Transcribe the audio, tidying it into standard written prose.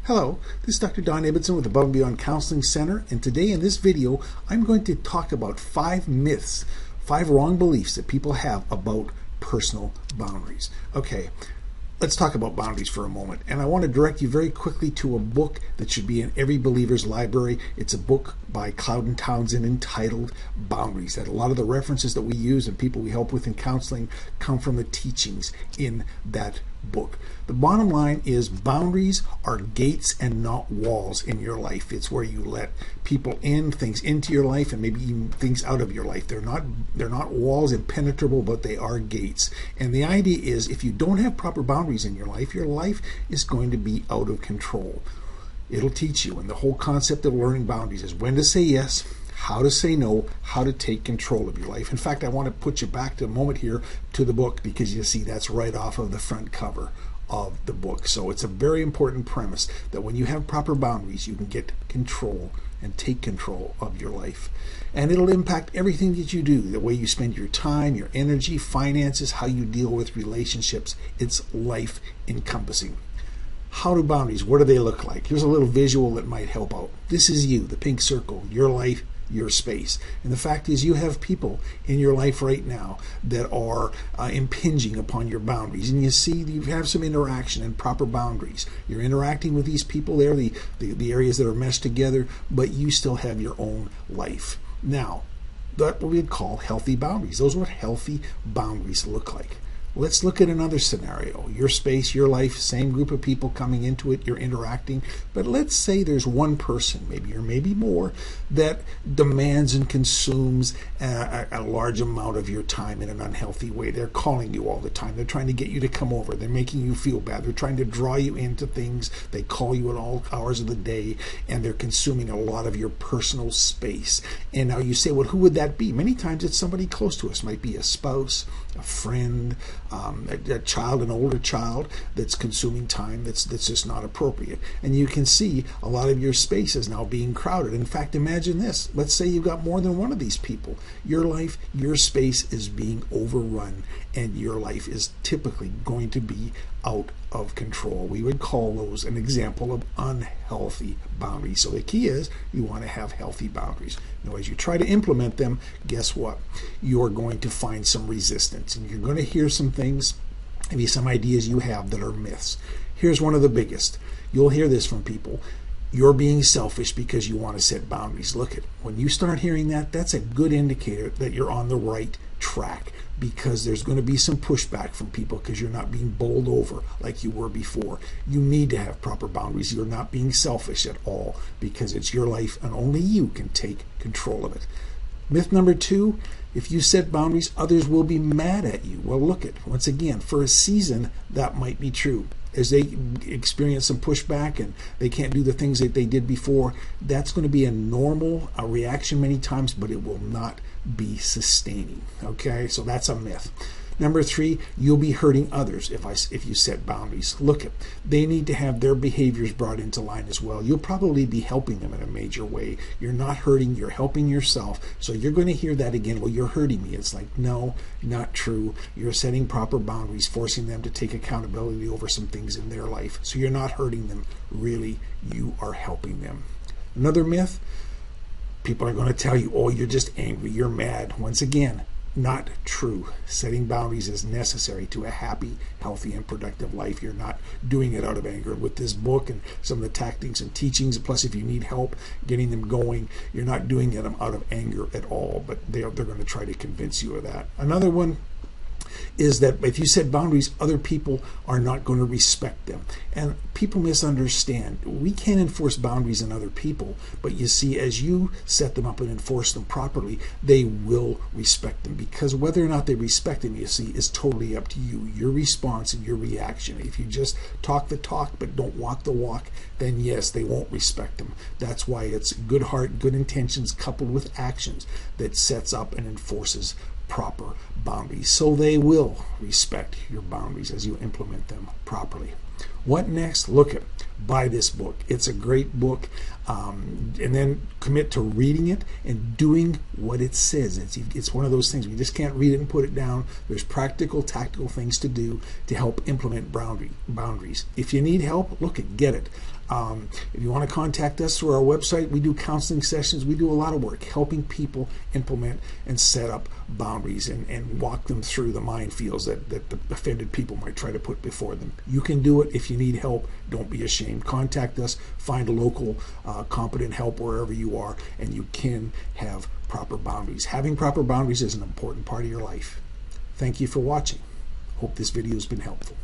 Hello, this is Dr. Don Ibbotson with Above and Beyond Counseling Center, and today in this video I'm going to talk about 5 myths, 5 wrong beliefs that people have about personal boundaries. Okay, let's talk about boundaries for a moment, and I want to direct you very quickly to a book that should be in every believer's library. It's a book by Cloud and Townsend entitled Boundaries. That a lot of the references that we use and people we help with in counseling come from the teachings in that book. The bottom line is boundaries are gates and not walls in your life. It's where you let people in, things into your life, and maybe even things out of your life. They're not walls impenetrable, but they are gates. And the idea is if you don't have proper boundaries in your life is going to be out of control. It'll teach you, and the whole concept of learning boundaries is when to say yes, how to say no, how to take control of your life. In fact, I want to put you back to a moment here to the book because you see that's right off of the front cover of the book. So it's a very important premise that when you have proper boundaries, you can get control and take control of your life. And it'll impact everything that you do, the way you spend your time, your energy, finances, how you deal with relationships. It's life encompassing. How do boundaries, what do they look like? Here's a little visual that might help out. This is you, the pink circle, your life, your space. And the fact is you have people in your life right now that are impinging upon your boundaries. And you see you have some interaction and proper boundaries. You're interacting with these people there, the areas that are meshed together, but you still have your own life. Now, that's what we'd call healthy boundaries. Those are what healthy boundaries look like. Let's look at another scenario. Your space, your life, same group of people coming into it, you're interacting. But let's say there's one person, maybe or maybe more, that demands and consumes a large amount of your time in an unhealthy way. They're calling you all the time. They're trying to get you to come over. They're making you feel bad. They're trying to draw you into things. They call you at all hours of the day, and they're consuming a lot of your personal space. And now you say, well, who would that be? Many times it's somebody close to us. It might be a spouse, a friend, a child, an older child that's consuming time that's just not appropriate. And you can see a lot of your space is now being crowded. In fact, imagine this. Let's say you've got more than one of these people. Your life, your space is being overrun, and your life is typically going to be out of control. We would call those an example of unhealthy boundaries. So the key is you want to have healthy boundaries. Now, as you try to implement them, guess what? You're going to find some resistance, and you're going to hear some things, maybe some ideas you have that are myths. Here's one of the biggest. You'll hear this from people. You're being selfish because you want to set boundaries. Look at when you start hearing that, that's a good indicator that you're on the right track, because there's going to be some pushback from people because you're not being bowled over like you were before. You need to have proper boundaries. You're not being selfish at all because it's your life and only you can take control of it. Myth number 2, if you set boundaries, others will be mad at you. Well, look at, once again, for a season, that might be true. As they experience some pushback and they can't do the things that they did before, that's going to be a normal reaction many times, but it will not be sustaining. Okay, so that's a myth. Number 3, you'll be hurting others if you set boundaries. Look, they need to have their behaviors brought into line as well. You'll probably be helping them in a major way. You're not hurting, you're helping yourself. So you're going to hear that again, well, you're hurting me. It's like, no, not true. You're setting proper boundaries, forcing them to take accountability over some things in their life. So you're not hurting them. Really, you are helping them. Another myth, people are going to tell you, oh, you're just angry, you're mad. Once again, not true. Setting boundaries is necessary to a happy, healthy, and productive life. You're not doing it out of anger. With this book and some of the tactics and teachings, plus if you need help getting them going, you're not doing it out of anger at all, but they're going to try to convince you of that. Another one is that if you set boundaries, other people are not going to respect them. And people misunderstand. We can't enforce boundaries on other people, but you see, as you set them up and enforce them properly, they will respect them, because whether or not they respect them, you see, is totally up to you, your response and your reaction. If you just talk the talk but don't walk the walk, then yes, they won't respect them. That's why it's good heart, good intentions coupled with actions that sets up and enforces proper boundaries. So they will respect your boundaries as you implement them properly. What next? Look at, buy this book. It's a great book. And then commit to reading it and doing what it says. It's one of those things. We just can't read it and put it down. There's practical, tactical things to do to help implement boundaries. If you need help, look at, get it. If you want to contact us through our website, we do counseling sessions. We do a lot of work helping people implement and set up boundaries and walk them through the minefields that the offended people might try to put before them. You can do it. If you need help, don't be ashamed. Contact us. Find a local competent help wherever you are, and you can have proper boundaries. Having proper boundaries is an important part of your life. Thank you for watching. Hope this video has been helpful.